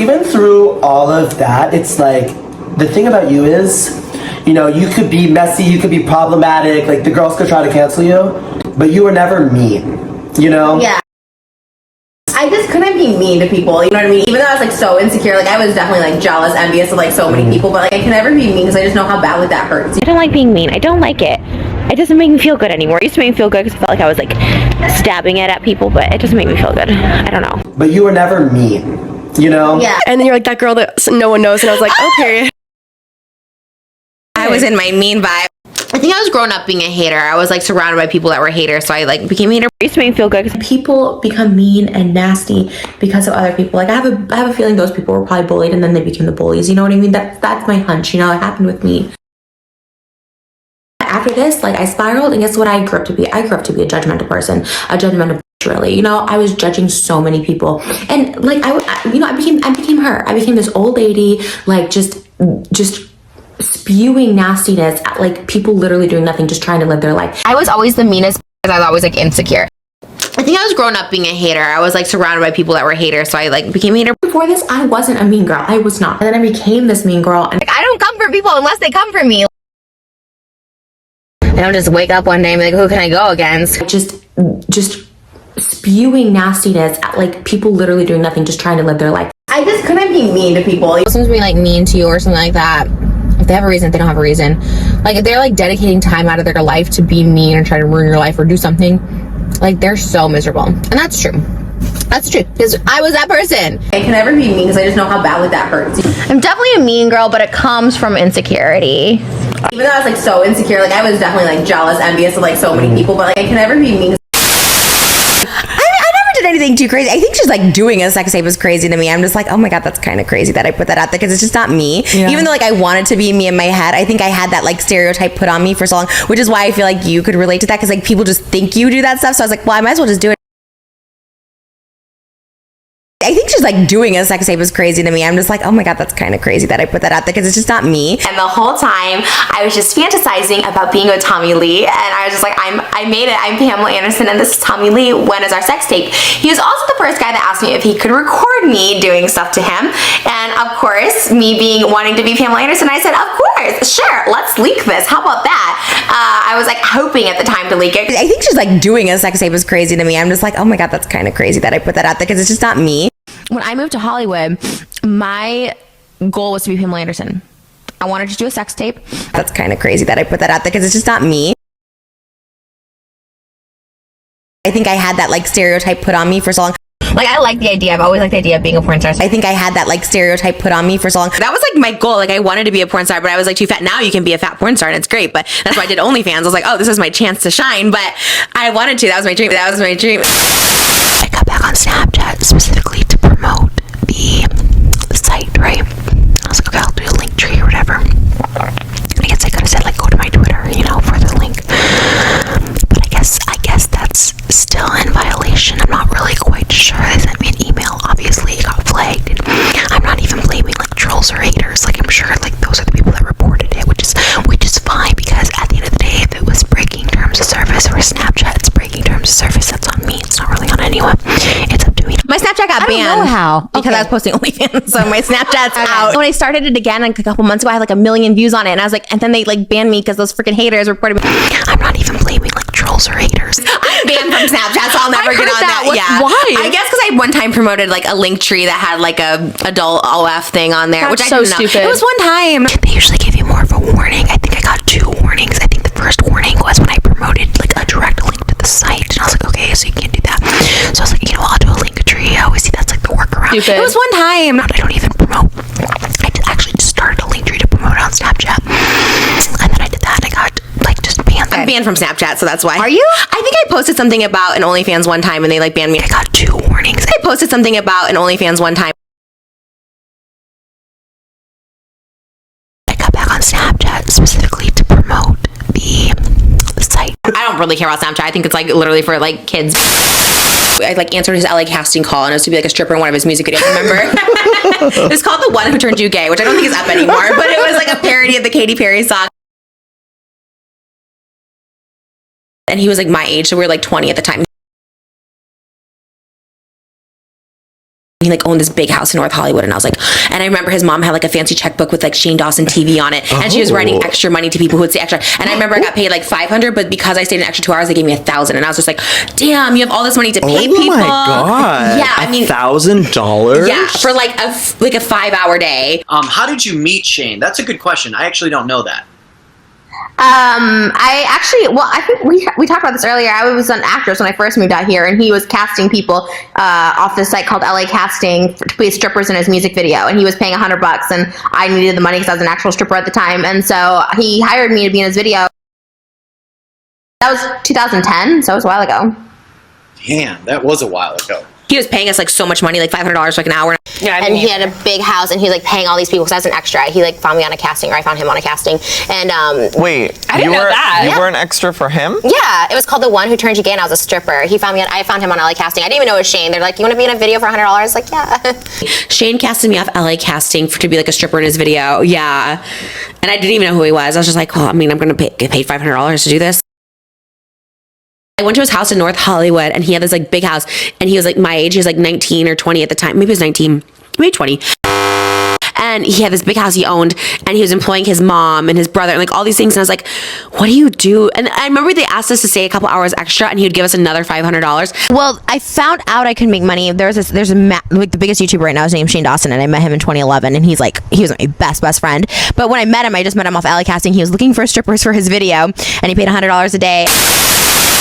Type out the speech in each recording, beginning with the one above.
Even through all of that, it's like, the thing about you is, you know, you could be messy, you could be problematic, like the girls could try to cancel you, but you were never mean, you know? Yeah. I just couldn't be mean to people, you know what I mean? Even though I was like so insecure, like I was definitely like jealous, envious of like so many people, but like I can never be mean because I just know how badly that hurts. I don't like being mean. I don't like it. It doesn't make me feel good anymore. It used to make me feel good because I felt like I was like stabbing it at people, but it doesn't make me feel good. I don't know. But you were never mean, you know? Yeah. And then you're like that girl that no one knows, and I was like, okay. I was in my mean vibe. I think I was growing up being a hater. I was like surrounded by people that were haters, so I like became a hater. It used to make me feel good because people become mean and nasty because of other people. Like I have a feeling those people were probably bullied and then they became the bullies. You know what I mean? That's my hunch. You know, it happened with me. After this, like I spiraled, and guess what I grew up to be? I grew up to be a judgmental person, a judgmental bitch, really. You know, I was judging so many people, and like I became her. I became this old lady, like just spewing nastiness at like people literally doing nothing, just trying to live their life. I was always the meanest because I was always like insecure. I think I was growing up being a hater. I was like surrounded by people that were haters, so I like became a hater. Before this, I wasn't a mean girl. I was not. And then I became this mean girl. And Like, I don't come for people unless they come for me. I don't just wake up one day and be like, who can I go against? just spewing nastiness at like people literally doing nothing, just trying to live their life. I just couldn't be mean to people. Someone's being like mean to you or something like that. If they have a reason, if they don't have a reason. Like if they're like dedicating time out of their life to be mean or try to ruin your life or do something, like they're so miserable. And that's true. That's true, because I was that person. I can never be mean because I just know how badly that hurts. I'm definitely a mean girl, but it comes from insecurity. Even though I was like so insecure, like I was definitely like jealous, envious of like so many people, but like I can never be mean. I never did anything too crazy. I think just like doing a sex tape was crazy to me. I'm just like, oh my God, that's kind of crazy that I put that out there because it's just not me. Yeah. Even though like I wanted to be me in my head, I think I had that like stereotype put on me for so long, which is why I feel like you could relate to that because like people just think you do that stuff. So I was like, well, I might as well just do it. I think just like doing a sex tape was crazy to me. I'm just like, oh my God, that's kind of crazy that I put that out there because it's just not me. And the whole time I was just fantasizing about being with Tommy Lee, and I was just like, I made it. I'm Pamela Anderson and this is Tommy Lee. When is our sex tape? He was also the first guy that asked me if he could record me doing stuff to him. And of course, me wanting to be Pamela Anderson, I said, of course, sure, let's leak this. How about that? I was like hoping at the time to leak it. I think just like doing a sex tape was crazy to me. I'm just like, oh my God, that's kind of crazy that I put that out there because it's just not me. When I moved to Hollywood, my goal was to be Pamela Anderson. I wanted to do a sex tape. That's kind of crazy that I put that out there because it's just not me. I think I had that like stereotype put on me for so long. Like I like the idea. I've always liked the idea of being a porn star. I think I had that like stereotype put on me for so long. That was like my goal. Like I wanted to be a porn star, but I was like too fat. Now you can be a fat porn star and it's great. But that's why I did OnlyFans. I was like, oh, this is my chance to shine. But I wanted to. That was my dream. That was my dream. I got back on Snapchat specifically to promote the site, right? I was like, okay, I'll do a link tree or whatever. I guess I could have said like go to my Twitter, you know, for the link. But I guess that's still in violation. I'm not really quite sure. They sent me an email. Obviously, it got flagged. And I'm not even blaming like trolls or haters. Like I'm sure like those are the people that reported it, which is fine because at the end of the day, if it was breaking terms of service or Snapchat's breaking terms of service, that's on me. It's not really on anyone. It's up to me. My Snapchat got banned. I don't know how. Because I was posting OnlyFans, so my Snapchat's out. When I started it again like a couple months ago, I had like 1 million views on it, and I was like, and then they like banned me because those freaking haters reported me. I'm not even blaming like trolls or haters. I'm banned from Snapchat, so I'll never get on that. Yeah. Why? I guess because I one time promoted like a link tree that had like a adult OF thing on there, which I didn't know. Stupid. It was one time. They usually give you more of a warning. I think I got 2 warnings. I think the first warning was when I promoted like a direct link to the site, and I was like, okay, so you can't do that. So I was like, you know, I'll do a link tree. I always see that's like the workaround. Stupid. It was one time. I don't even promote. I actually just started a link tree to promote on Snapchat, and then I did that. And I got like just banned. I'm banned from Snapchat, so that's why. Are you? I think I posted something about an OnlyFans one time, and they like banned me. I got 2 warnings. I posted something about an OnlyFans one time. I got back on Snapchat specifically to promote the site. I don't really care about Snapchat. I think it's like literally for like kids. I like answered his LA casting call, and it was to be like a stripper in one of his music videos. Remember? It was called The One Who Turned You Gay, which I don't think is up anymore, but it was like a parody of the Katy Perry song. And he was like my age, so we were like 20 at the time. He he like owned this big house in North Hollywood, and I was like, and I remember his mom had like a fancy checkbook with like Shane Dawson TV on it, and she was writing extra money to people who would say extra. And I remember I got paid like $500, but because I stayed an extra 2 hours, they gave me $1,000, and I was just like, damn, you have all this money to pay people. Oh my god! Yeah, I mean, $1,000. yeah, for like a 5-hour day. How did you meet Shane? That's a good question. I actually don't know that. I think we talked about this earlier. I was an actress when I first moved out here, and he was casting people off this site called LA Casting to be strippers in his music video, and he was paying $100, and I needed the money because I was an actual stripper at the time, and so he hired me to be in his video. That was 2010, so it was a while ago. Damn, that was a while ago. He was paying us like so much money, like $500 for like an hour. Yeah, and he had a big house, and he was like paying all these people because I was an extra. He like found me on a casting, or I found him on a casting. And wait, I didn't know that. You were an extra for him? Yeah, it was called The One Who Turned You Gay, and I was a stripper. I found him on LA Casting. I didn't even know it was Shane. They're like, you want to be in a video for $100? Like, yeah. Shane casted me off LA Casting to be like a stripper in his video. Yeah, and I didn't even know who he was. I was just like, well, I mean, I'm gonna get paid $500 to do this. I went to his house in North Hollywood, and he had this like big house, and he was like my age. He was like 19 or 20 at the time. Maybe he was 19, maybe 20. And he had this big house he owned, and he was employing his mom and his brother and like all these things. And I was like, what do you do? And I remember they asked us to stay a couple hours extra, and he would give us another $500. Well, I found out I could make money. There's like the biggest YouTuber right now is named Shane Dawson, and I met him in 2011, and he was my best friend. But when I met him, I just met him off LA Casting. He was looking for strippers for his video, and he paid $100 a day.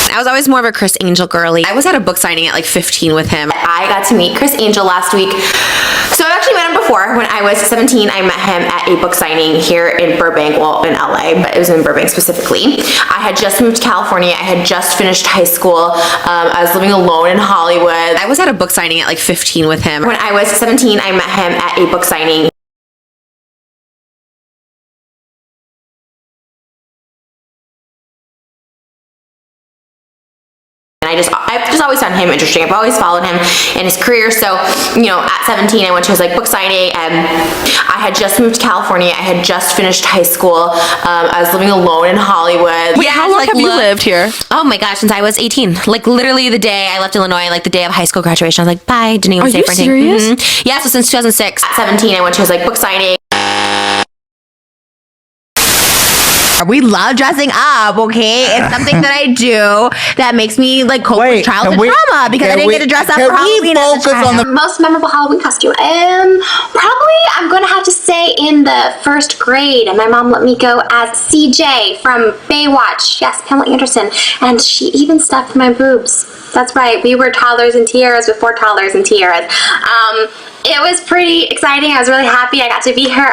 I was always more of a Criss Angel girly. I was at a book signing at like 15 with him. I got to meet Criss Angel last week. So I've actually met him before. When I was 17, I met him at a book signing here in Burbank, well, in LA, but it was in Burbank specifically. I had just moved to California. I had just finished high school. I was living alone in Hollywood. I was at a book signing at like 15 with him. When I was 17, I met him at a book signing. I've just always found him interesting. I've always followed him in his career. So, you know, at 17, I went to his like book signing, and I had just moved to California. I had just finished high school. I was living alone in Hollywood. Wait, how long have you lived here? Oh my gosh, since I was 18. Like literally the day I left Illinois, like the day of high school graduation, I was like, bye, didn't even stay for anything. Are you serious? Yeah, so since 2006. At 17, I went to his like book signing. We love dressing up, okay? It's something that I do that makes me like cope with childhood trauma because I didn't get to dress up for Halloween as a child. Most memorable Halloween costume? Probably I'm gonna have to say in the first grade, and my mom let me go as CJ from Baywatch. Yes, Pamela Anderson, and she even stuffed my boobs. That's right, we were toddlers and tiaras before toddlers and tiaras. It was pretty exciting. I was really happy I got to be her,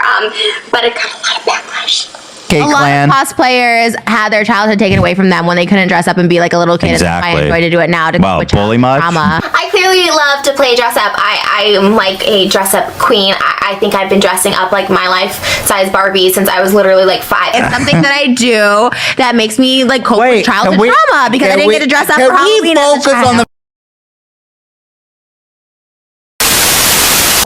but it got a lot of backlash. A lot of cosplayers had their childhood taken away from them when they couldn't dress up and be like a little kid. Exactly. And I enjoy to do it now to cope with bully much? trauma. I clearly love to play dress up. I am like a dress up queen. I think I've been dressing up like my life size Barbie since I was literally like 5. It's something that I do that makes me like cope with childhood trauma because I didn't get to dress up for Halloween as a child.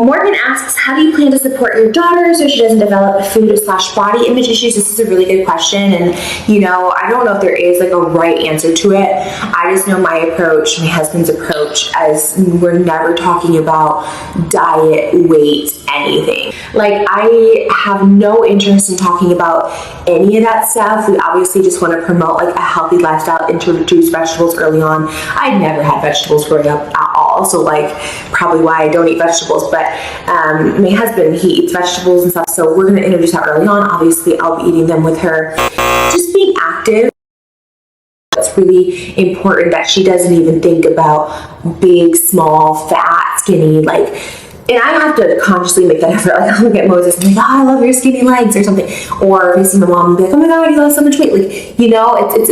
Morgan asks, how do you plan to support your daughter so she doesn't develop food/body image issues? This is a really good question, and you know, I don't know if there is like a right answer to it. I just know my approach, my husband's approach, as we're never talking about diet, weight, anything. Like, I have no interest in talking about any of that stuff. We obviously just want to promote like a healthy lifestyle, introduce vegetables early on. I never had vegetables growing up at all, so like probably why I don't eat vegetables, but my husband, he eats vegetables and stuff, so we're going to introduce that early on. Obviously, I'll be eating them with her. Just being active. It's really important that she doesn't even think about big, small, fat, skinny, like, and I have to consciously make that effort. Like, I'll look at Moses and be like, oh, I love your skinny legs or something. Or if I see my mom and be like, oh my God, you lost so much weight. Like, you know, it's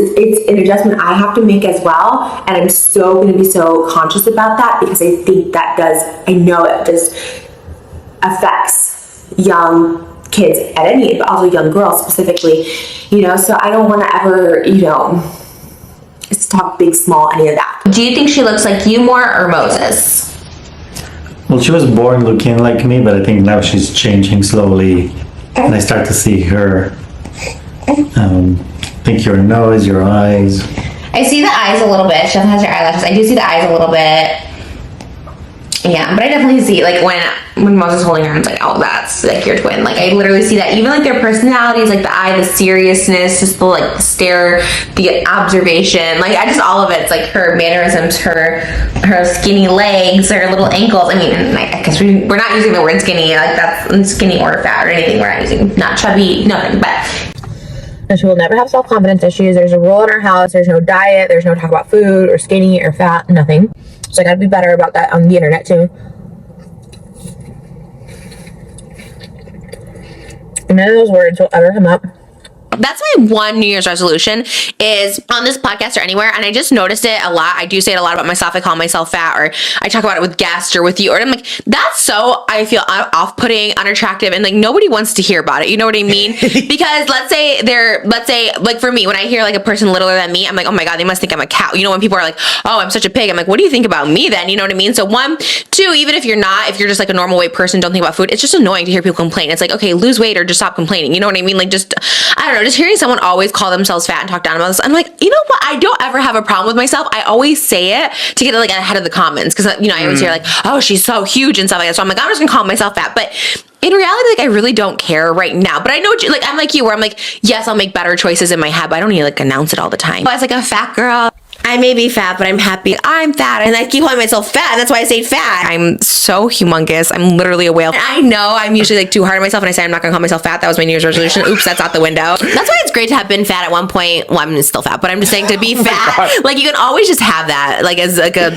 an adjustment I have to make as well. And I'm so going to be so conscious about that because I think that I know it just affects young kids at any age, but also young girls specifically, you know, so I don't want to ever, you know, talk big, small, any of that. Do you think she looks like you more or Moses? Well, she was born looking like me, but I think now she's changing slowly, and I start to see her. Think your nose, your eyes. I see the eyes a little bit. She has her eyelashes. I do see the eyes a little bit. Yeah, but I definitely see, like, when Moses is holding her, it's like, oh, that's, like, your twin. Like, I literally see that. Even, like, their personalities, like, the eye, the seriousness, just the, like, the stare, the observation. Like, all of it. It's, like, her mannerisms, her skinny legs, her little ankles. I mean, I guess we're not using the word skinny. Like, that's skinny or fat or anything. We're not using, not chubby, nothing. But she will never have self-confidence issues. There's a rule in our house. There's no diet. There's no talk about food or skinny or fat, nothing. So I gotta be better about that on the internet too. None of those words will ever come up. That's my one New Year's resolution is on this podcast or anywhere. And I just noticed it a lot. I do say it a lot about myself. I call myself fat, or I talk about it with guests or with you. Or I'm like, that's so, I feel off-putting, unattractive. And like, nobody wants to hear about it. You know what I mean? Because let's say like for me, when I hear like a person littler than me, I'm like, oh my God, they must think I'm a cow. You know, when people are like, oh, I'm such a pig. I'm like, what do you think about me then? You know what I mean? So 1, 2, even if you're just like a normal weight person, don't think about food. It's just annoying to hear people complain. It's like, okay, lose weight or just stop complaining. You know what I mean? Like, just, I don't know, just hearing someone always call themselves fat and talk down about this, I'm like, you know what? I don't ever have a problem with myself. I always say it to get like ahead of the comments, because you know I always hear like, oh, she's so huge and stuff like that. So I'm like, I'm just gonna call myself fat. But in reality, like, I really don't care right now. But I know, like, I'm like you, where I'm like, yes, I'll make better choices in my head, but I don't need to like announce it all the time. But as like a fat girl, I may be fat, but I'm happy I'm fat. And I keep calling myself fat, and that's why I say fat. I'm so humongous. I'm literally a whale. And I know I'm usually like too hard on myself, and I say I'm not gonna call myself fat. That was my New Year's resolution. Oops, that's out the window. That's why it's great to have been fat at one point. Well, I'm still fat, but I'm just saying to be fat. Like, you can always just have that, like, as like a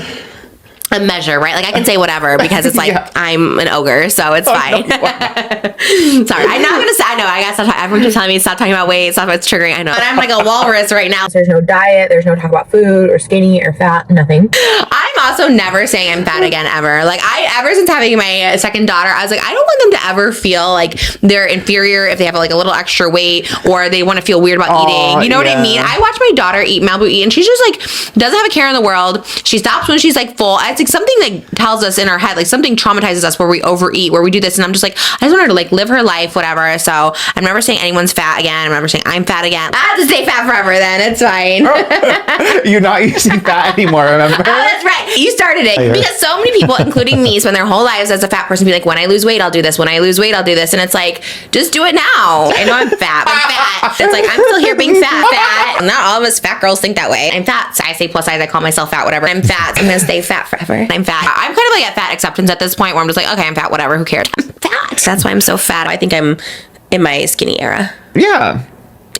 measure, right? Like, I can say whatever because it's like, I'm an ogre, so it's fine. No, sorry, I'm not gonna say. I know I gotta stop. Everyone's just telling me stop talking about weight, stop. It's triggering. I know, but I'm like a walrus right now. There's no diet. There's no talk about food or skinny or fat. Nothing. I'm also never saying I'm fat again ever. Like, ever since having my second daughter, I was like, I don't want them to ever feel like they're inferior if they have like a little extra weight, or they want to feel weird about eating. You know what I mean? I watch my daughter eat Malibu eat, and she's just like doesn't have a care in the world. She stops when she's like full. It's like something that tells us in our head, like something traumatizes us where we overeat, where we do this, and I'm just like, I just want her to like live her life, whatever. So I'm never saying anyone's fat again. I'm never saying I'm fat again. I have to stay fat forever then. It's fine. You're not using fat anymore, remember? Oh, that's right. You started it. Because so many people, including me, spend their whole lives as a fat person, be like, when I lose weight, I'll do this. When I lose weight, I'll do this. And it's like, just do it now. I know I'm fat. I'm fat. It's like, I'm still here being fat. Not all of us fat girls think that way. I'm fat. So I say plus size. I call myself fat, whatever. I'm fat. I'm going to stay fat forever. I'm fat. I'm kind of like at fat acceptance at this point, where I'm just like, okay, I'm fat, whatever. Who cares? I'm fat. That's why I'm so fat. I think I'm in my skinny era. Yeah.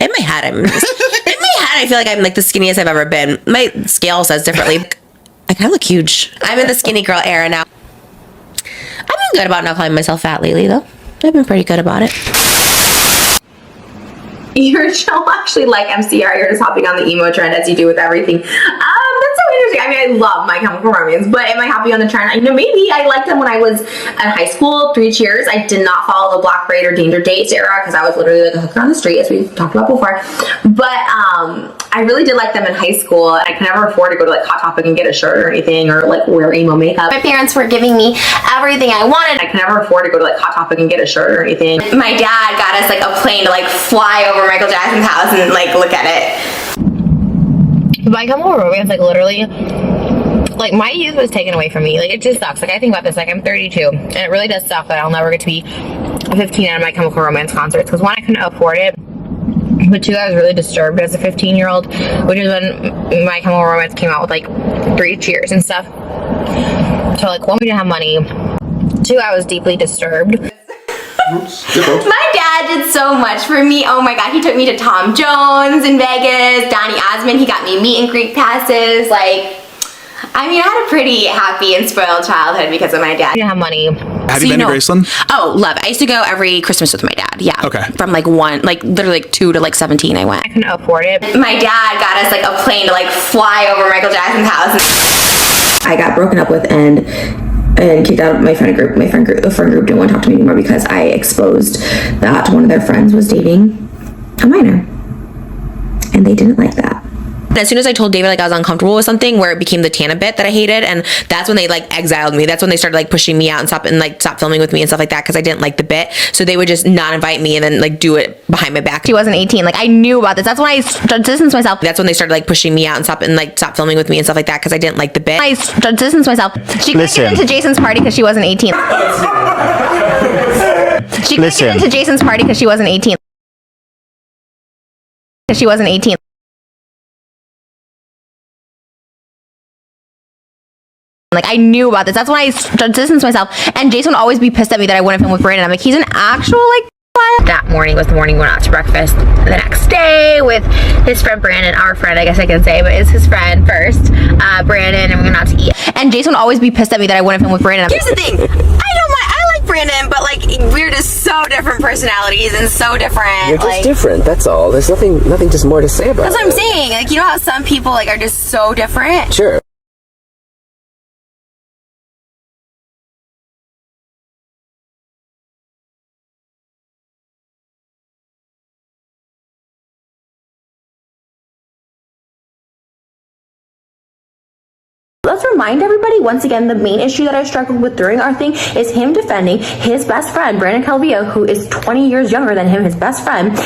In my head, I feel like I'm like the skinniest I've ever been. My scale says differently. I kind of look huge. I'm in the skinny girl era now. I've been good about not calling myself fat lately, though. I've been pretty good about it. You're so actually like MCR. You're just hopping on the emo trend as you do with everything. That's so interesting. I mean, I love My Chemical Romance, but am I happy on the trend? You know, maybe I liked them when I was in high school, 3 Cheers. I did not follow the Black Braid or Danger Dates era because I was literally like a hooker on the street, as we've talked about before. But I really did like them in high school. I could never afford to go to like Hot Topic and get a shirt or anything, or like wear emo makeup. My parents were giving me everything I wanted. I could never afford to go to like Hot Topic and get a shirt or anything. My dad got us like a plane to like fly over Michael Jackson's house and like look at it. My Chemical Romance, like literally, like my youth was taken away from me. Like, it just sucks. Like, I think about this, like I'm 32, and it really does suck that I'll never get to be 15 at My Chemical Romance concerts, because 1, I couldn't afford it, but 2, I was really disturbed as a 15-year-old, which is when My Chemical Romance came out with like 3 Cheers and stuff. So like, 1, we didn't have money. 2, I was deeply disturbed. My dad did so much for me. Oh my God, he took me to Tom Jones in Vegas, Donny Osmond. He got me meet and greet passes. Like, I mean, I had a pretty happy and spoiled childhood because of my dad. I didn't have money. Have you been to Graceland? Oh, love it. I used to go every Christmas with my dad. Yeah. Okay. From like 1, like literally like 2 to like 17, I went. I couldn't afford it. My dad got us like a plane to like fly over Michael Jackson's house. I got broken up with and kicked out of my friend group. The friend group didn't want to talk to me anymore because I exposed that one of their friends was dating a minor, and they didn't like that. And as soon as I told David like I was uncomfortable with something, where it became the Tana bit that I hated, and that's when they like exiled me. That's when they started like pushing me out and stop filming with me and stuff like that, because I didn't like the bit. So they would just not invite me and then like do it behind my back. She wasn't 18. Like I knew about this. That's when I distanced myself. That's when they started like pushing me out and stop filming with me and stuff like that, because I didn't like the bit. I distanced myself. She couldn't get into Jason's party because she wasn't 18. She couldn't get into Jason's party because she wasn't 18. She wasn't 18. Like I knew about this. That's when I distanced myself. And Jason would always be pissed at me that I wouldn't film with Brandon. I'm like, he's an actual like. That morning was the morning we went out to breakfast. The next day with his friend Brandon, our friend, I guess I can say, but it's his friend first, Brandon, and we went out to eat. And Jason would always be pissed at me that I wouldn't film with Brandon. Here's the thing. I like Brandon, but like we're just so different personalities and so different. You're just different. That's all. There's nothing just more to say about it. That's what I'm saying. Like, you know how some people like are just so different? Sure. Let's remind everybody, once again, the main issue that I struggled with during our thing is him defending his best friend, Brandon Calvillo, who is 20 years younger than him, his best friend,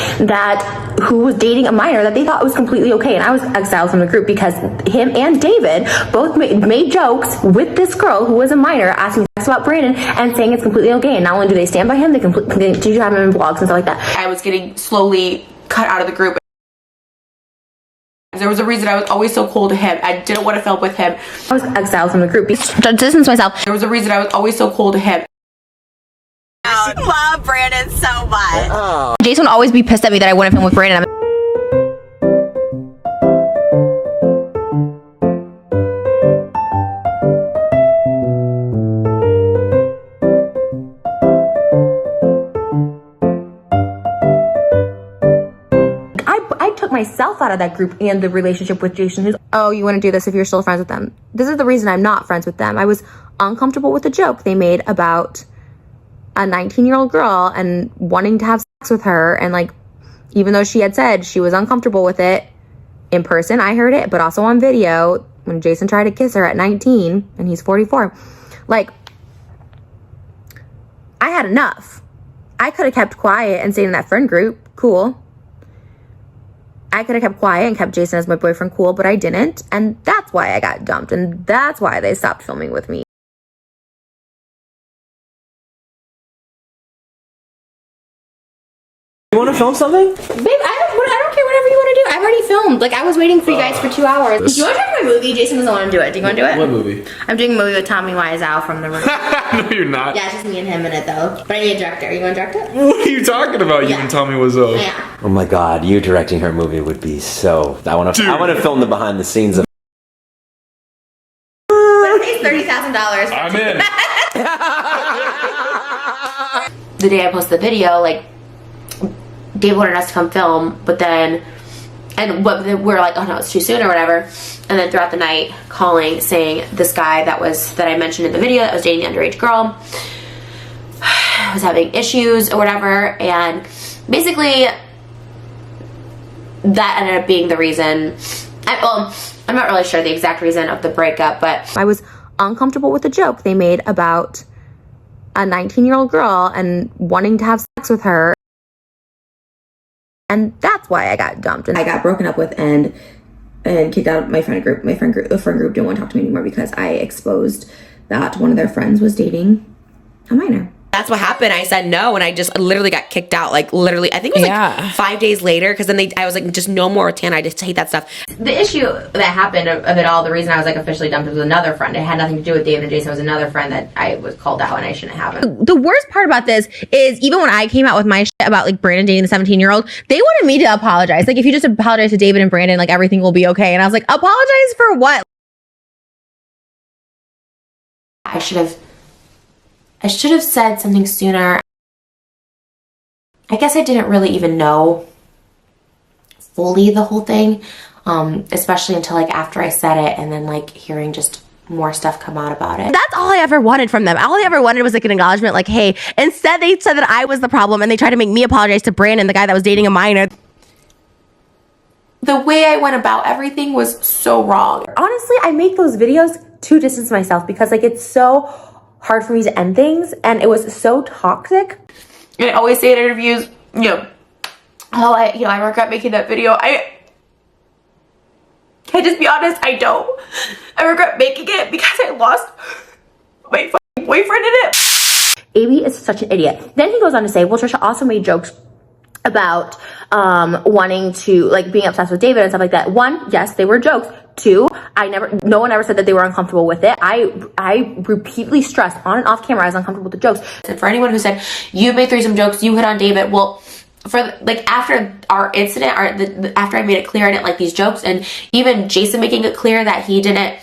who was dating a minor that they thought was completely okay. And I was exiled from the group because him and David both made jokes with this girl who was a minor, asking about Brandon and saying it's completely okay. And not only do they stand by him, they do have him in blogs and stuff like that. I was getting slowly cut out of the group. There was a reason I was always so cold to him. I didn't want to film with him. I was exiled from the group. Distance myself. There was a reason I was always so cold to him. I love Brandon so much. Oh. Jason would always be pissed at me that I wouldn't film with Brandon. Myself out of that group and the relationship with Jason, who's, oh, you want to do this if you're still friends with them. This is the reason I'm not friends with them. I was uncomfortable with the joke they made about a 19-year-old girl and wanting to have sex with her, and like, even though she had said she was uncomfortable with it in person, I heard it, but also on video when Jason tried to kiss her at 19 and he's 44. Like, I had enough. I could have kept quiet and stayed in that friend group. Cool. I could have kept quiet and kept Jason as my boyfriend, cool, but I didn't. And that's why I got dumped. And that's why they stopped filming with me. You want to film something? Babe, I don't care, whatever you want to do. I've already filmed. Like, I was waiting for you guys for 2 hours. Do you want to talk about my movie? Jason doesn't want to do it. Do you want to do it? What movie? I'm doing a movie with Tommy Wiseau from The Room. No, you're not. Yeah, it's just me and him in it, though. But I need a director. You want to direct it? What are you talking about? You and Tommy Wiseau. Yeah. Oh my God, you directing her movie would be so. I want to film the behind the scenes of. But it pays $30,000. I'm in. The day I posted the video, like, Dave wanted us to come film, but then, we're like, oh no, it's too soon or whatever. And then throughout the night, calling, saying this guy that I mentioned in the video that was dating the underage girl was having issues or whatever, and basically that ended up being the reason. I'm not really sure the exact reason of the breakup, but I was uncomfortable with the joke they made about a 19-year-old girl and wanting to have sex with her. And that's why I got dumped. And I got broken up with and kicked out of my friend group. The friend group didn't want to talk to me anymore because I exposed that one of their friends was dating a minor. That's what happened. I said no, and I just literally got kicked out. Like, literally, I think it was like 5 days later, because then I was like, just no more with Tana. I just hate that stuff. The issue that happened of it all, the reason I was like officially dumped was another friend. It had nothing to do with David and Jason. It was another friend that I was called out and I shouldn't have. The worst part about this is even when I came out with my shit about like Brandon dating the 17-year-old, they wanted me to apologize. Like, if you just apologize to David and Brandon, like everything will be okay. And I was like, apologize for what? I should have said something sooner. I guess I didn't really even know fully the whole thing, especially until like after I said it and then like hearing just more stuff come out about it. That's all I ever wanted from them. All I ever wanted was like an acknowledgement, like, hey, instead they said that I was the problem and they tried to make me apologize to Brandon, the guy that was dating a minor. the way I went about everything was so wrong. Honestly, I make those videos to distance myself because like it's so hard for me to end things, and it was so toxic. And I always say in interviews, I regret making that video. Can I just be honest? I don't. I regret making it because I lost my fucking boyfriend in it. AB is such an idiot. Then he goes on to say, well, Trisha also made jokes about wanting to, like, being obsessed with David and stuff like that. One, yes, they were jokes. Two, no one ever said that they were uncomfortable with it. I repeatedly stressed on and off camera I was uncomfortable with the jokes. And for anyone who said, you made threesome jokes, you hit on David, well, for like after our incident, after I made it clear I didn't like these jokes, and even Jason making it clear that he didn't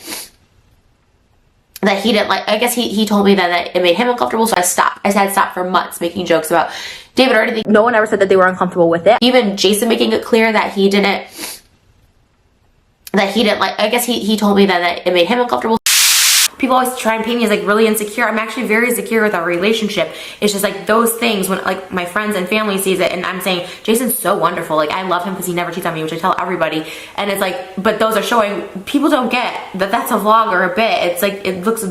like, I guess he told me that it made him uncomfortable, so I stopped. I said stop for months making jokes about David or anything. No one ever said that they were uncomfortable with it. Even Jason making it clear that he didn't like, I guess he told me that it made him uncomfortable. People always try and paint me as like really insecure. I'm actually very secure with our relationship. It's just like those things when like my friends and family sees it, and I'm saying Jason's so wonderful. Like I love him because he never cheats on me, which I tell everybody. And it's like, but those are showing, people don't get that that's a vlog or a bit. It's like, it looks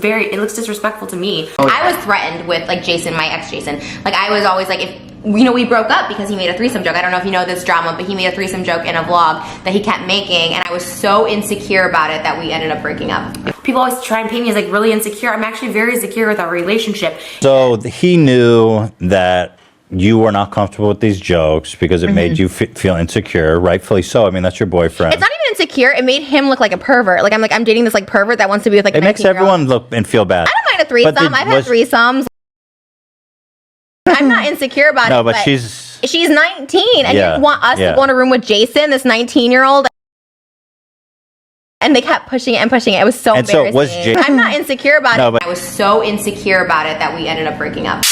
disrespectful to me. I was threatened with like Jason, my ex Jason. Like I was always like, if we broke up because he made a threesome joke. I don't know if you know this drama, but he made a threesome joke in a vlog that he kept making, and I was so insecure about it that we ended up breaking up. People always try and paint me as like really insecure. I'm actually very secure with our relationship. So he knew that you were not comfortable with these jokes because it made you feel insecure, rightfully so. I mean, that's your boyfriend. It's not even insecure. It made him look like a pervert. Like I'm dating this like pervert that wants to be with like. It makes everyone look and feel bad. I don't mind a threesome. I've had threesomes. I'm not insecure about it. No, but she's 19, and you want us to go in a room with Jason, this 19-year-old. And they kept pushing it and pushing it. It was so embarrassing. So was Jason, I'm not insecure about no, it. But I was so insecure about it that we ended up breaking up.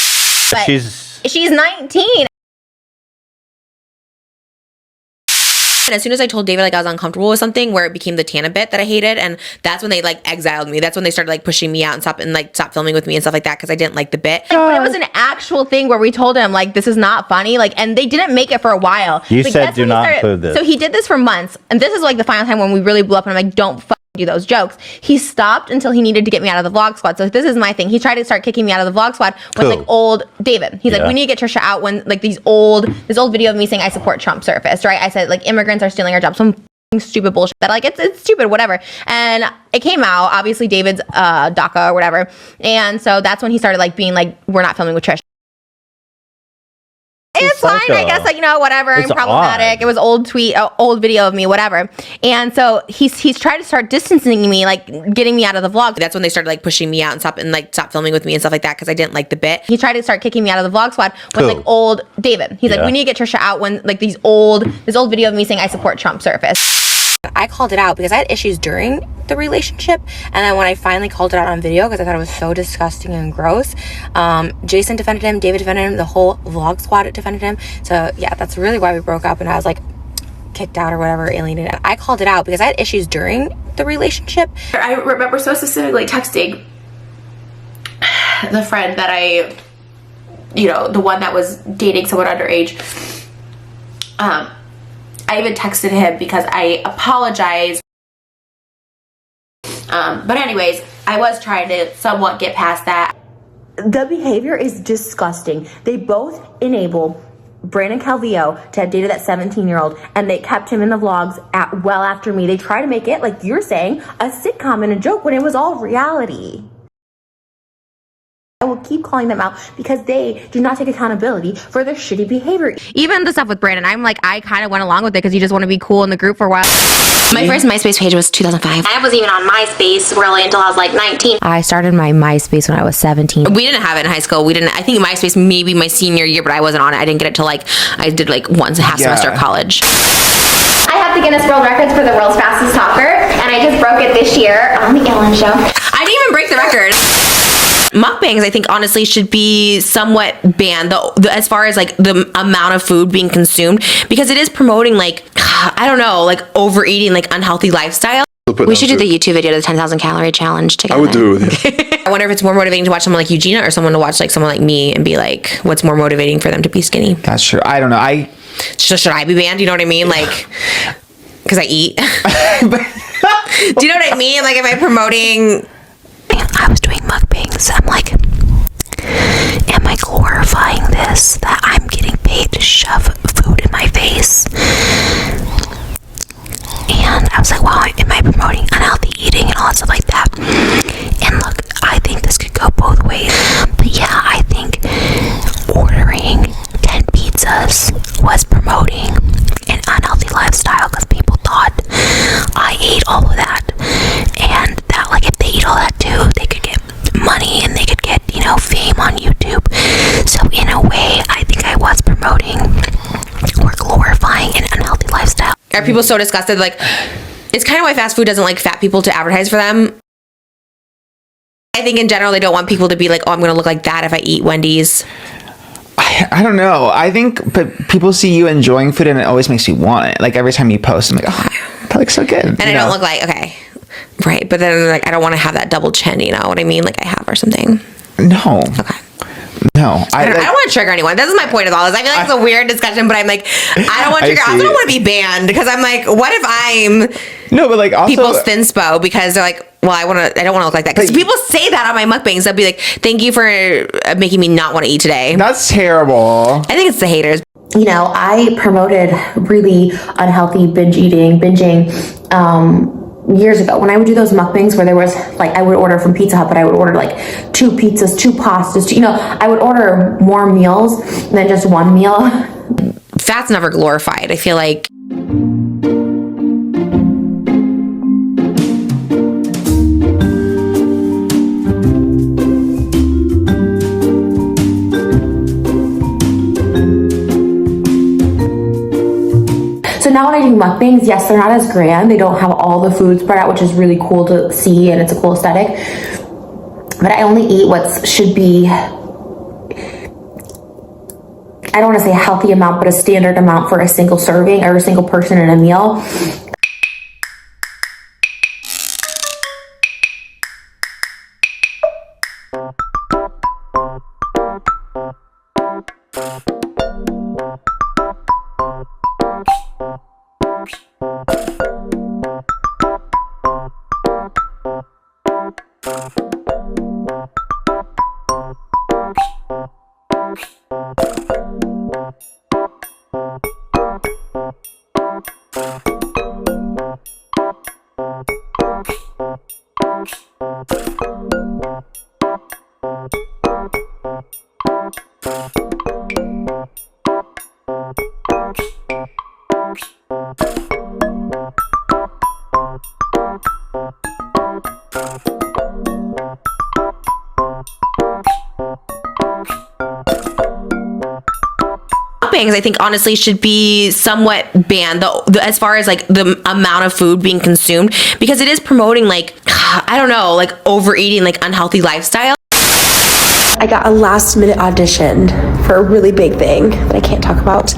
But she's 19. And as soon as I told David like I was uncomfortable with something, where it became the Tana bit that I hated, and that's when they like exiled me. That's when they started like pushing me out and stop filming with me and stuff like that because I didn't like the bit. But it was an actual thing where we told him like this is not funny, like, and they didn't make it for a while. You like, said do not include this. So he did this for months, and this is like the final time when we really blew up, and I'm like, don't do those jokes. He stopped until he needed to get me out of the vlog squad. So this is my thing. He tried to start kicking me out of the vlog squad when like old David. He's like, we need to get Trisha out when like this old video of me saying I support Trump surfaced, right? I said like immigrants are stealing our jobs. Some stupid bullshit that like it's stupid, whatever. And it came out, obviously David's DACA or whatever. And so that's when he started like being like, we're not filming with Trish. It's fine, I guess, like, whatever. I'm problematic. It was old video of me, whatever. And so he's tried to start distancing me, like getting me out of the vlog. That's when they started like pushing me out and stop filming with me and stuff like that because I didn't like the bit. He tried to start kicking me out of the vlog squad when like old David. He's like, we need to get Trisha out when like this old video of me saying I support Trump surfaced. I called it out because I had issues during the relationship, and then when I finally called it out on video because I thought it was so disgusting and gross, Jason defended him, David defended him, the whole vlog squad defended him. So yeah, that's really why we broke up, and I was like kicked out or whatever, alienated. I called it out because I had issues during the relationship. I remember so specifically texting the friend that I, the one that was dating someone underage. I even texted him because I apologized. But anyways, I was trying to somewhat get past that. The behavior is disgusting. They both enable Brandon Calvillo to have dated that 17-year-old, and they kept him in the vlogs well after me. They try to make it, like you're saying, a sitcom and a joke when it was all reality. I will keep calling them out because they do not take accountability for their shitty behavior. Even the stuff with Brandon, I'm like, I kind of went along with it because you just want to be cool in the group for a while. My first MySpace page was 2005. I wasn't even on MySpace really until I was like 19. I started my MySpace when I was 17. We didn't have it in high school. I think MySpace maybe my senior year, but I wasn't on it. I didn't get it till like, I did like once a half semester of college. I have the Guinness World Records for the world's fastest talker, and I just broke it this year on the Ellen Show. I didn't even break the record. Mukbangs, I think, honestly, should be somewhat banned as far as like the amount of food being consumed, because it is promoting like, I don't know, like overeating, like unhealthy lifestyle. We should do the YouTube video, the 10,000 calorie challenge together. I would do it with you. I wonder if it's more motivating to watch someone like Eugenia or someone to watch like someone like me and be like, what's more motivating for them to be skinny? That's true. I don't know. Should I be banned? You know what I mean? Like, Because I eat. Do you know what I mean? Like, am I promoting? I was doing mukbangs. I'm like, am I glorifying this? That I'm getting paid to shove food in my face? And I was like, wow, am I promoting unhealthy eating and all that stuff like that? And look, I think this could go both ways. But yeah, I think ordering 10 pizzas was promoting an unhealthy lifestyle because people thought I ate all of that. And that, like, if they eat all that too, they could get money and they could get, you know, fame on YouTube. So in a way, I think I was promoting or glorifying an unhealthy lifestyle. Are people so disgusted? Like, it's kind of why fast food doesn't like fat people to advertise for them. I think in general, they don't want people to be like, oh, I'm going to look like that if I eat Wendy's. I don't know. I think, but people see you enjoying food and it always makes you want it. Like every time you post, I'm like, oh, that looks so good. And I don't look like, okay, right. But then like, I don't want to have that double chin, you know what I mean? Like I have or something. No. Okay. No, I don't want to trigger anyone. This is my point of all this. I feel like it's a weird discussion, but I'm like, I don't want to trigger. I also don't want to be banned because I'm like, what if I'm but like also people's thinspo because they're like, well, I don't want to look like that. Because people say that on my mukbangs. They'll be like, thank you for making me not want to eat today. That's terrible. I think it's the haters. You know, I promoted really unhealthy binging years ago when I would do those mukbangs where there was like, I would order from Pizza Hut, but I would order like 2 pizzas, 2 pastas, you know, I would order more meals than just one meal. Fat's never glorified. I feel like. So now when I do mukbangs, yes, they're not as grand. They don't have all the food spread out, which is really cool to see, and it's a cool aesthetic. But I only eat what should be, I don't want to say a healthy amount, but a standard amount for a single serving or a single person in a meal. I think honestly should be somewhat banned as far as like the amount of food being consumed, because it is promoting like, I don't know, like overeating, like unhealthy lifestyle. I got a last minute audition for a really big thing that I can't talk about.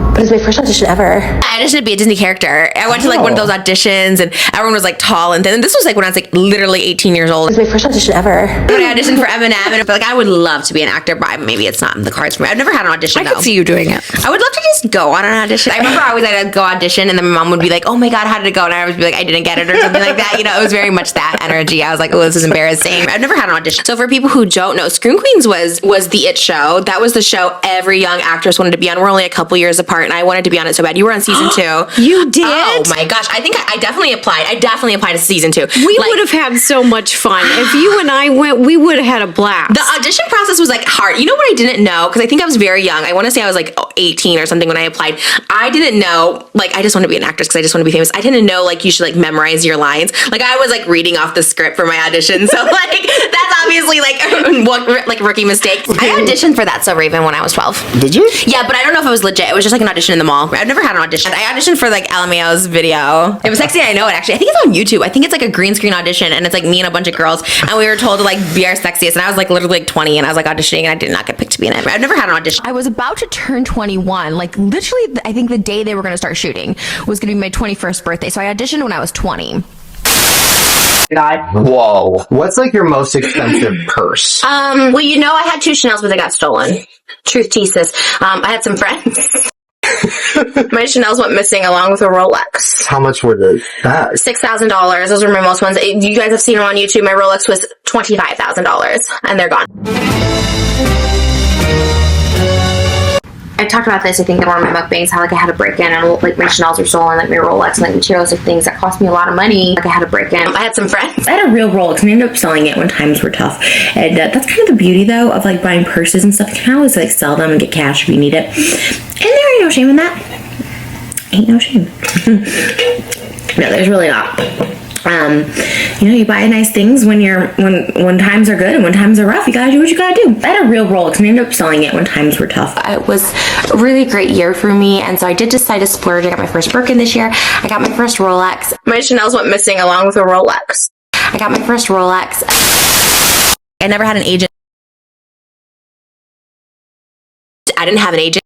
But it's my first audition ever. I auditioned to be a Disney character. I went to like one of those auditions and everyone was like tall and thin. And this was like when I was like literally 18 years old. It was my first audition ever. When I auditioned for Eminem, and I feel like I would love to be an actor, but maybe it's not in the cards for me. I've never had an audition though. I could see you doing it. I would love to just go on an audition. I remember I'd go audition and then my mom would be like, oh my God, how did it go? And I would be like, I didn't get it or something like that. You know, it was very much that energy. I was like, oh, this is embarrassing. I've never had an audition. So for people who don't know, Scream Queens was the It show. That was the show every young actress wanted to be on. We're only a couple years apart and I wanted to be on it so bad. You were on season 2. You did? Oh my gosh. I think I definitely applied. I definitely applied to season 2. We would have had so much fun. If you and I went, we would have had a blast. The audition process was like hard. You know what I didn't know? Because I think I was very young. I want to say I was like 18 or something when I applied. I didn't know, like, I just want to be an actress because I just want to be famous. I didn't know, like, you should, like, memorize your lines. Like, I was, like, reading off the script for my audition. So, like, that's obviously, like rookie mistake. I auditioned for That So Raven when I was 12. Did you? Yeah, but I don't know if it was legit. It was just, like, an audition in the mall. I've never had an audition. I auditioned for, like, LMAO's video. It was Sexy I Know It, actually. I think it's on YouTube. I think it's, like, a green screen audition, and it's, like, me and a bunch of girls, and we were told to, like, be our sexiest, and I was, like, literally, like, 20, and I was, like, auditioning, and I did not get picked to be in it. I've never had an audition. I was about to turn 21, like, literally, I think the day they were going to start shooting was going to be my 21st birthday, so I auditioned when I was 20. Whoa. What's like your most expensive purse? Well, you know, I had 2 Chanels, but they got stolen. Truth teases. I had some friends. My Chanel's went missing along with a Rolex. How much were the bags? $6,000. Those were my most ones. You guys have seen them on YouTube. My Rolex was $25,000 and they're gone. I talked about this, I think, in one of my mukbangs, how like I had to break in and like my Chanel's were stolen, like my Rolex and like materials of things that cost me a lot of money. Like I had to break in. I had some friends. I had a real Rolex and I ended up selling it when times were tough. And that's kind of the beauty though of like buying purses and stuff. You can always like sell them and get cash if you need it. And there ain't no shame in that. Ain't no shame. No, there's really not. You know, you buy nice things when times are good and when times are rough. You gotta do what you gotta do. I had a real Rolex and I ended up selling it when times were tough. It was a really great year for me, and so I did decide to splurge. I got my first Birkin this year. I got my first Rolex. My Chanel's went missing along with a Rolex. I got my first Rolex. I never had an agent. I didn't have an agent.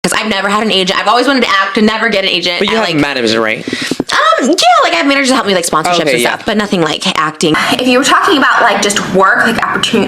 Because I've never had an agent. I've always wanted to act and never get an agent. But you have like, managers, right? Yeah, like I have managers that help me like sponsorships and stuff, but nothing like acting. If you were talking about like just work, like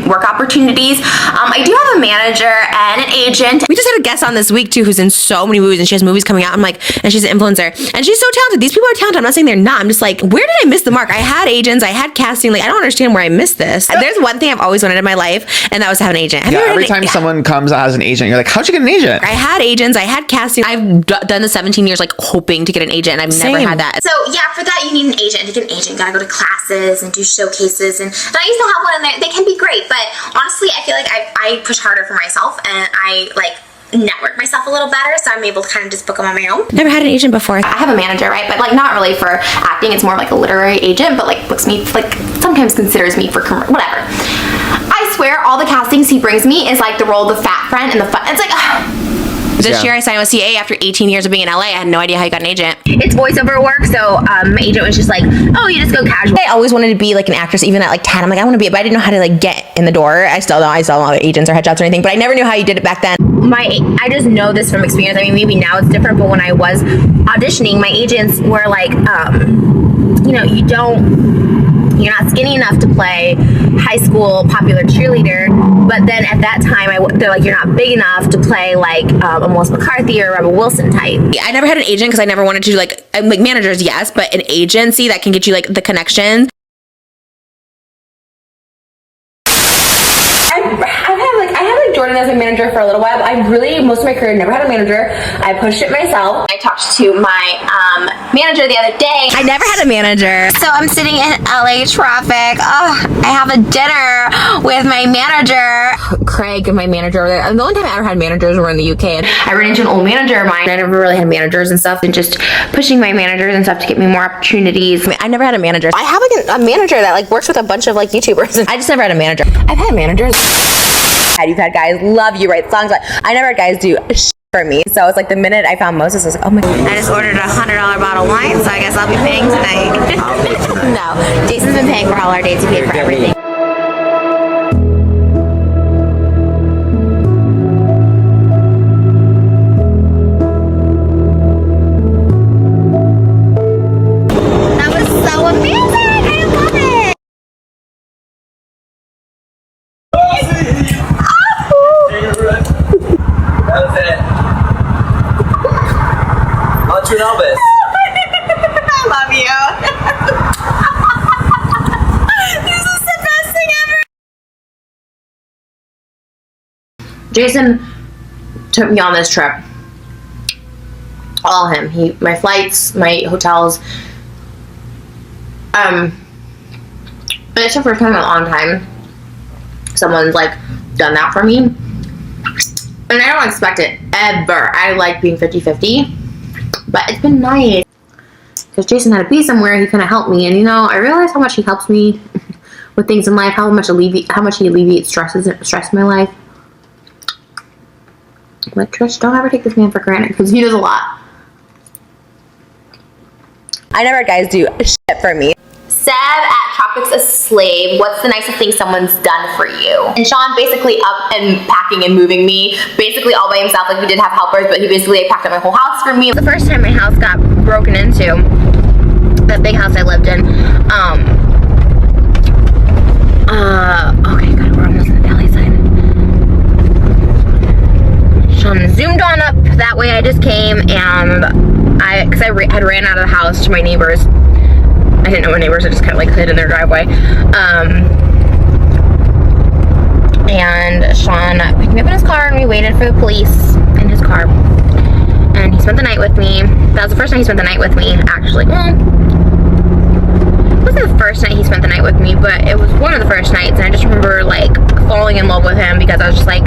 work opportunities, I do have a manager and an agent. We just had a guest on this week too who's in so many movies and she has movies coming out. I'm like, and she's an influencer and she's so talented. These people are talented. I'm not saying they're not. I'm just like, where did I miss the mark? I had agents, I had casting. Like I don't understand where I missed this. There's one thing I've always wanted in my life, and that was to have an agent. Every time someone comes as an agent, you're like, how'd you get an agent? I had agents, I had casting. I've done the 17 years like hoping to get an agent, and I've never had that. So yeah, for that you need an agent. To get an agent, you gotta go to classes and do showcases, and I used to have one in there. They can be great, but honestly, I feel like I push harder for myself, and I like network myself a little better, so I'm able to kind of just book them on my own. Never had an agent before. I have a manager, right? But like not really for acting. It's more like a literary agent, but like books me, like sometimes considers me for whatever. I swear, all the castings he brings me is like the role of the fat friend and the fun. It's like. This year I signed with CA after 18 years of being in LA. I had no idea how you got an agent. It's voiceover work, so my agent was just like, oh, you just go casual. I always wanted to be like an actress, even at like 10. I'm like, I want to be, but I didn't know how to like get in the door. I still don't have agents or headshots or anything, but I never knew how you did it back then. I just know this from experience. I mean, maybe now it's different, but when I was auditioning, my agents were like, you know, you're not skinny enough to play high school popular cheerleader, but then at that time they're like, you're not big enough to play like a Melissa McCarthy or Rebel Wilson type. I never had an agent because I never wanted to do like managers, yes, but an agency that can get you like the connections. I had like Jordan as a manager for a little while, but I really, most of my career, never had a manager. I pushed it myself. I talked to my manager the other day. I never had a manager. So I'm sitting in LA traffic. Oh, I have a dinner with my manager. Craig, my manager over there. The only time I ever had managers were in the UK. And I ran into an old manager of mine. I never really had managers and stuff, and just pushing my managers and stuff to get me more opportunities. I never had a manager. I have like a manager that like works with a bunch of like YouTubers. I just never had a manager. I've had managers. You've had guys love you, write songs, but I never had guys do shit for me. So it's like the minute I found Moses, I was like, oh my God. I just ordered a $100 bottle of wine, so I guess I'll be paying tonight. No, Jason's been paying for all our dates. He paid for everything. That was so amazing. I love it. That was it. Entre Elvis. I love you. This is the best thing ever. Jason took me on this trip. All him. My flights, my hotels. And it's the first time in a long time someone's like done that for me. And I don't expect it ever. I like being 50-50. But it's been nice. Because Jason had to be somewhere, he couldn't help me. And you know, I realized how much he helps me with things in life, how much he alleviates stress in my life. But Trish, don't ever take this man for granted, because he does a lot. I never had guys do shit for me. Seb at Tropics a Slave. What's the nicest thing someone's done for you? And Sean basically up and packing and moving me, basically all by himself. Like we did have helpers, but he basically packed up my whole house for me. The first time my house got broken into, that big house I lived in, okay, God, we're almost on the alley side. that way. I just came and because I had ran out of the house to my neighbors. I didn't know my neighbors, I just kind of like hid in their driveway. And Sean picked me up in his car and we waited for the police in his car. And he spent the night with me. That was the first night he spent the night with me, actually. Well, it wasn't the first night he spent the night with me, but it was one of the first nights. And I just remember like falling in love with him because I was just like,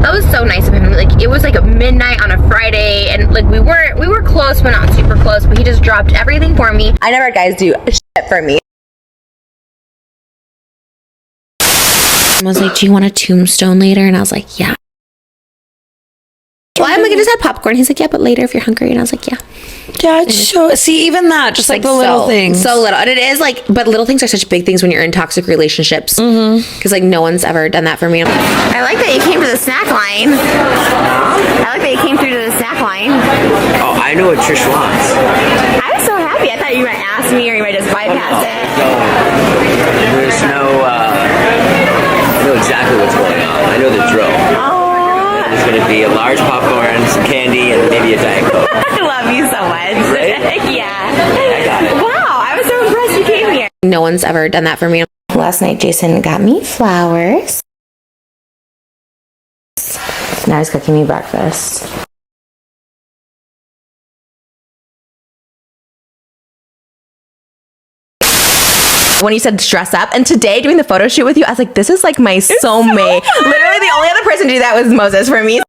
that was so nice of him. Like, it was like a midnight on a Friday, and like we were close but not super close, but he just dropped everything for me. I never had guys do shit for me. I was like, do you want a tombstone later? And I was like, yeah. Well, I'm like, I just had popcorn. He's like, yeah, but later if you're hungry. And I was like, yeah. Yeah, it's so, see, even that, just like the little things. So little. And it is like, but little things are such big things when you're in toxic relationships. Because like no one's ever done that for me. I like that you came to the snack line. I like that you came through to the snack line. Oh, I know what Trish wants. I was so happy. I thought you might ask me or you might just bypass it. There's no, I know exactly what's going on. I know the drill. There's going to be a large popcorn, some candy, and maybe a Diet Coke. I love you so much. Right? Yeah. I got it. Wow, I was so impressed you came here. No one's ever done that for me. Last night, Jason got me flowers. Now he's cooking me breakfast. When you said dress up, and today doing the photo shoot with you, I was like, this is like my soulmate. Literally the only other person to do that was Moses for me.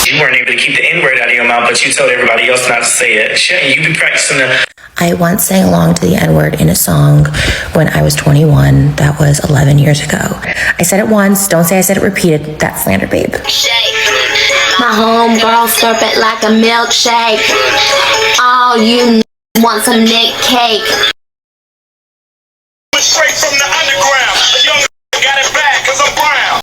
You weren't able to keep the N-word out of your mouth, but you told everybody else not to say it. Shane, you be practicing the... I once sang along to the N-word in a song when I was 21. That was 11 years ago. I said it once, don't say I said it repeated. That's slander, babe. My homegirl slurp it like a milkshake. All you want some Nick cake. Straight from the underground. A young got it bad cause I'm brown.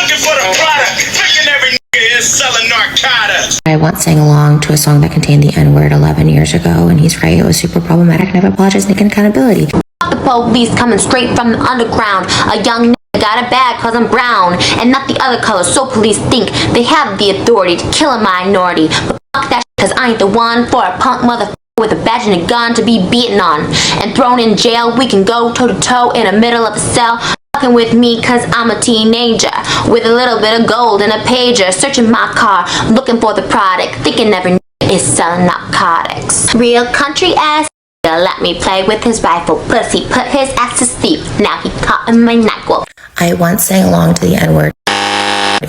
Looking for the product. Thinking every nigga is selling narcotics. I once sang along to a song that contained the N-word 11 years ago, and he's right, it was super problematic. Never apologize, making accountability. The police coming straight from the underground. A young nigga got it bad cause I'm brown and not the other color, so police think they have the authority to kill a minority. But fuck that shit, cause I ain't the one for a punk motherfucker with a badge and a gun to be beaten on and thrown in jail. We can go toe to toe in the middle of a cell. Fucking with me cause I'm a teenager with a little bit of gold and a pager, searching my car looking for the product, thinking every nigga is selling narcotics. Real country ass let me play with his rifle. Pussy put his ass to sleep. Now he caught in my NyQuil. I once sang along to the N-word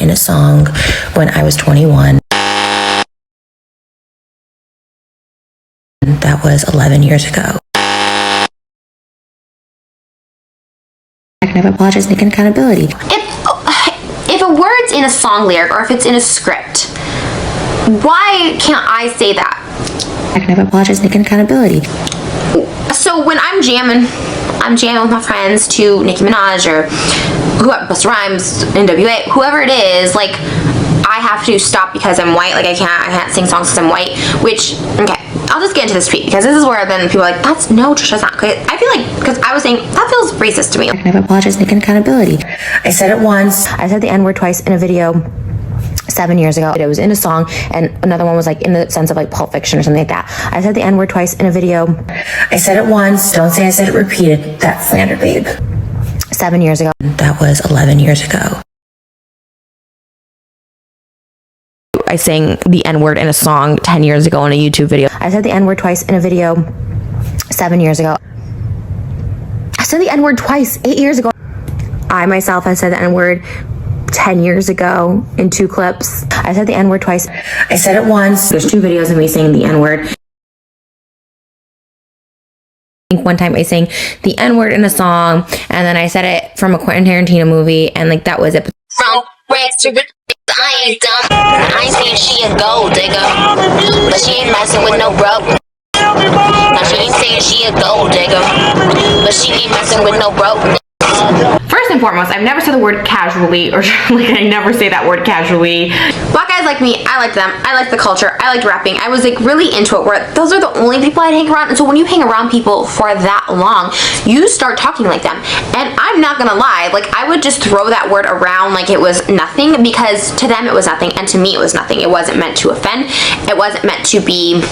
in a song when I was 21. That was 11 years ago. I can never apologize, making accountability. If a word's in a song lyric or if it's in a script, why can't I say that? I can never apologize, making accountability. So when I'm jamming with my friends to Nicki Minaj or whoever, Busta Rhymes, NWA, whoever it is, like, I have to stop because I'm white. Like, I can't sing songs because I'm white, which, okay, I'll just get into this tweet because this is where then people are like, no, Trish, that's not good. I feel like, because I was saying, that feels racist to me. I can never apologize, making accountability. I said it once. I said the N-word twice in a video 7 years ago. It was in a song, and another one was like in the sense of like Pulp Fiction or something like that. I said the N-word twice in a video. I said it once, don't say I said it repeated. That's slander, babe. 7 years ago. That was 11 years ago. I sang the N-word in a song 10 years ago in a YouTube video. I said the N-word twice in a video 7 years ago. I said the N-word twice 8 years ago. I myself have said the N-word 10 years ago in 2 clips. I said the N-word twice. I said it once. There's 2 videos of me saying the N-word. I think one time I sang the N-word in a song, and then I said it from a Quentin Tarantino movie, and like that was it. From rags to riches, I ain't dumb. I ain't saying she a gold digger, but she ain't messing with no broke. Now she ain't saying she a gold digger, but she ain't messing with no broke. First First and foremost, I've never said the word casually, or like I never say that word casually. Black guys like me, I liked them. I liked the culture. I liked rapping. I was like really into it, where those are the only people I'd hang around. And so when you hang around people for that long, you start talking like them. And I'm not gonna lie, like I would just throw that word around like it was nothing, because to them it was nothing, and to me it was nothing. It wasn't meant to offend. It wasn't meant to be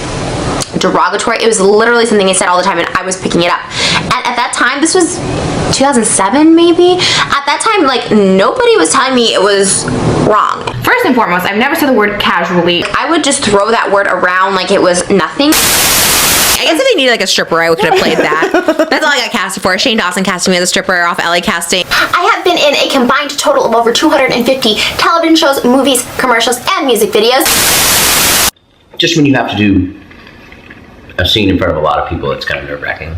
derogatory. It was literally something I said all the time, and I was picking it up. And at that time, this was 2007 maybe, at that time, like nobody was telling me it was wrong. First and foremost, I've never said the word casually. I would just throw that word around like it was nothing. I guess if they needed like a stripper, I could have played that. That's all I got casted for. Shane Dawson casted me as a stripper off LA Casting. I have been in a combined total of over 250 television shows, movies, commercials, and music videos. Just when you have to do a scene in front of a lot of people, it's kind of nerve-wracking.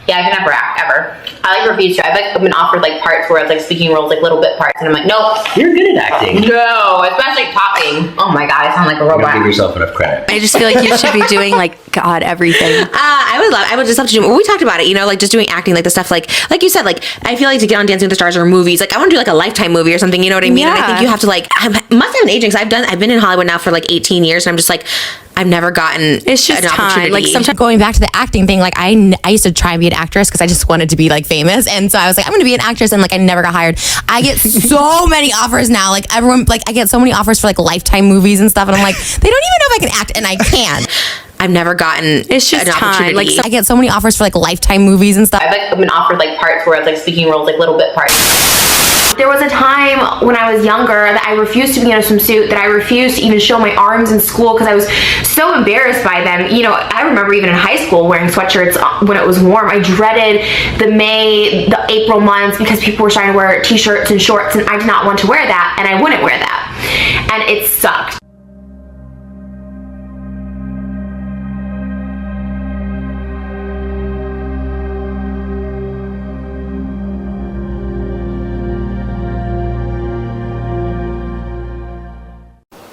Yeah, I can never act, ever. I like refuse to. I've like been offered like parts where it's like speaking roles, like little bit parts, and I'm like, nope. You're good at acting. No, especially talking. Oh my god, I sound like a You robot. don't give yourself enough credit. I just feel like you should be doing like God everything. I would just love to do. We talked about it, you know, like just doing acting, like the stuff, like you said, like I feel like to get on Dancing with the Stars or movies, like I want to do like a Lifetime movie or something. You know what I mean? Yeah. And I think you have to like, I must have an aging. Cause I've been in Hollywood now for like 18 years, and I'm just like, I've never gotten It's just an time. opportunity. Like sometimes going back to the acting thing, like I used to try and be an actress because I just wanted to be like famous, and so I was like, I'm going to be an actress, and like I never got hired. I get so many offers now. Like everyone, like I get so many offers for like Lifetime movies and stuff, and I'm like, they don't even know if I can act, and I can. I've never gotten It's just an opportunity. time. Like I get so many offers for like Lifetime movies and stuff. I've like been offered like parts where it's like speaking roles, like little bit parts. There was a time when I was younger that I refused to be in a swimsuit, that I refused to even show my arms in school because I was so embarrassed by them. You know, I remember even in high school wearing sweatshirts when it was warm. I dreaded the April months because people were starting to wear t-shirts and shorts, and I did not want to wear that, and I wouldn't wear that. And it sucked.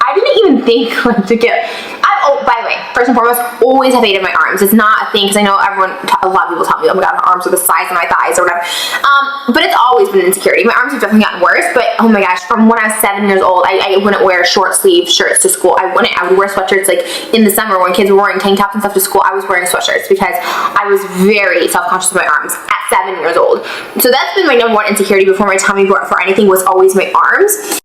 I didn't even think like to get. Oh, by the way, first and foremost, always have hated my arms. It's not a thing because I know a lot of people tell me, oh my god, her arms are the size of my thighs or whatever. But it's always been an insecurity. My arms have definitely gotten worse. But oh my gosh, from when I was 7 years old, I wouldn't wear short sleeve shirts to school. I wouldn't. I would wear sweatshirts like in the summer when kids were wearing tank tops and stuff to school. I was wearing sweatshirts because I was very self-conscious of my arms at 7 years old. So that's been my number one insecurity before my tummy for anything was always my arms.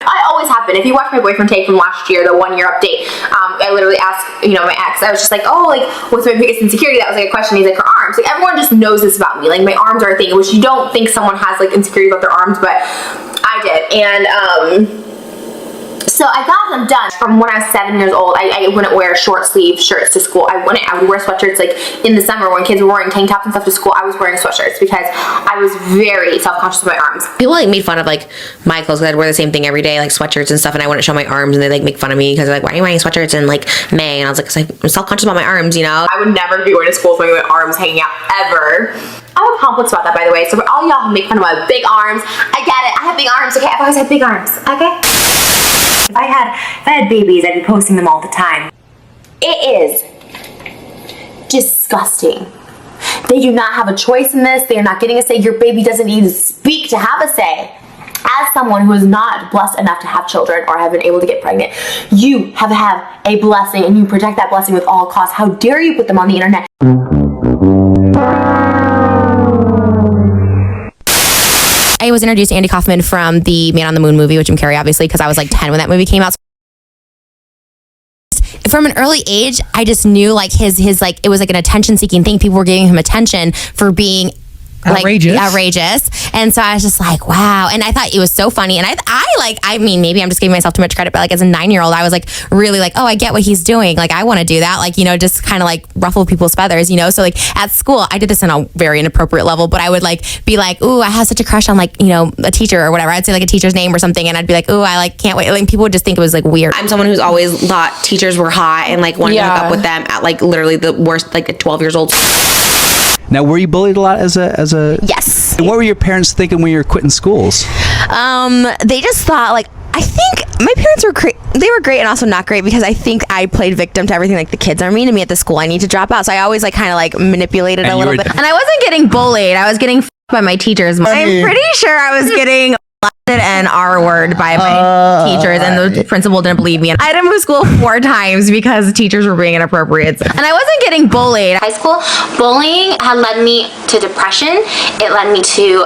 I always have been. If you watch my boyfriend take from last year, the 1 year update, I literally asked, my ex, I was just like, oh, like, what's my biggest insecurity? That was like a question. He's like, her arms. Like, everyone just knows this about me. Like, my arms are a thing, which you don't think someone has, like, insecurity about their arms, but I did. And, so I got them done. From when I was 7 years old, I wouldn't wear short sleeve shirts to school. I would wear sweatshirts like in the summer when kids were wearing tank tops and stuff to school. I was wearing sweatshirts because I was very self-conscious of my arms. People like made fun of like my clothes because I'd wear the same thing every day, like sweatshirts and stuff, and I wouldn't show my arms, and they like make fun of me because they're like, why are you wearing sweatshirts in like May? And I was like, because I'm self-conscious about my arms, you know? I would never be going to school with my arms hanging out ever. I have complex about that, by the way. So for all y'all who make fun of my big arms, I get it. I have big arms, okay? I've always had big arms, okay? If I had babies, I'd be posting them all the time. It is disgusting. They do not have a choice in this. They are not getting a say. Your baby doesn't even speak to have a say. As someone who is not blessed enough to have children or have been able to get pregnant, you have a blessing, and you protect that blessing with all costs. How dare you put them on the internet? I was introduced to Andy Kaufman from the Man on the Moon movie with Jim Carrey, obviously, because I was like 10 when that movie came out. From an early age, I just knew like his like, it was like an attention-seeking thing. People were giving him attention for being like outrageous. And so I was just like, wow. And I thought it was so funny. And I mean, maybe I'm just giving myself too much credit, but like as a 9-year-old, I was like really like, oh, I get what he's doing. Like I want to do that. Like, just kind of like ruffle people's feathers, So like at school, I did this on a very inappropriate level, but I would like be like, ooh, I have such a crush on like, a teacher or whatever. I'd say like a teacher's name or something. And I'd be like, ooh, I like can't wait. Like people would just think it was like weird. I'm someone who's always thought teachers were hot and like wanted to hook up with them at like literally the worst, like at 12 years old. Now, were you bullied a lot as a? Yes. And what were your parents thinking when you were quitting schools? They just thought like, I think my parents were they were great and also not great because I think I played victim to everything. Like the kids are mean to me at the school. I need to drop out. So I always like kind of like manipulated a little bit. And I wasn't getting bullied. I was getting by my teachers. I'm pretty sure I was getting an R word by my teachers, and the principal didn't believe me. And I didn't move school 4 times because teachers were being inappropriate. And I wasn't getting bullied. High school bullying had led me to depression. It led me to,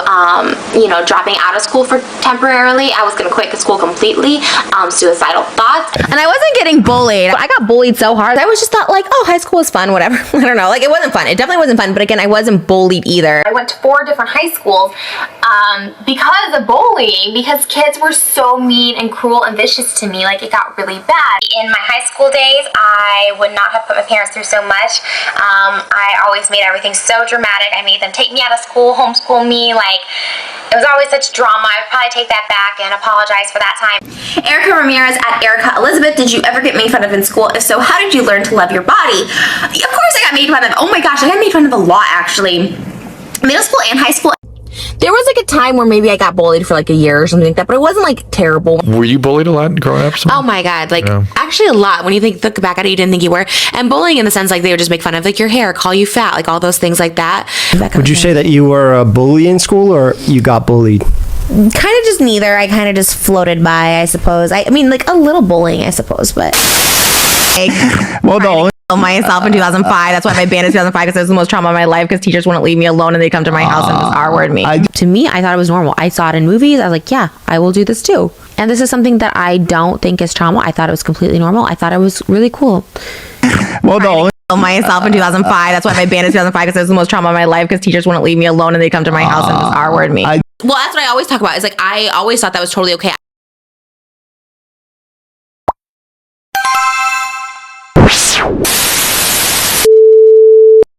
dropping out of school for temporarily. I was going to quit school completely. Suicidal thoughts. And I wasn't getting bullied. I got bullied so hard. I was just thought like, oh, high school was fun, whatever. I don't know. Like, it wasn't fun. It definitely wasn't fun. But again, I wasn't bullied either. I went to 4 different high schools because of bullying, because kids were so mean and cruel and vicious to me. Like, it got really bad. In my high school days, I would not have put my parents through so much. I always made everything so dramatic. I made them take me out of school, homeschool me. Like, it was always such drama. I would probably take that back and apologize for that time. Erica Ramirez at Erica Elizabeth, did you ever get made fun of in school? If so, how did you learn to love your body? Of course I got made fun of. Oh my gosh, I got made fun of a lot actually. Middle school and high school. There was like a time where maybe I got bullied for like a year or something like that, but it wasn't like terrible. Were you bullied a lot growing up? Oh my God. Like, actually a lot. When you look back at it, you didn't think you were. And bullying in the sense, like, they would just make fun of like your hair, call you fat, like all those things like that. Would you say that you were a bully in school or you got bullied? Kind of just neither. I kind of just floated by, I suppose. I mean, like a little bullying, I suppose, but well, no. Myself in 2005. That's why my band is 2005, because it was the most trauma of my life, because teachers wouldn't leave me alone and they'd come to my house and just R-word me. To me, I thought it was normal. I saw it in movies. I was like, yeah, I will do this too. And this is something that I don't think is trauma. I thought it was completely normal. I thought it was really cool. Well, no. Myself in 2005. That's why my band is 2005, because it was the most trauma of my life, because teachers wouldn't leave me alone and they'd come to my house and just R-word me. Well, that's what I always talk about. Is like, I always thought that was totally okay.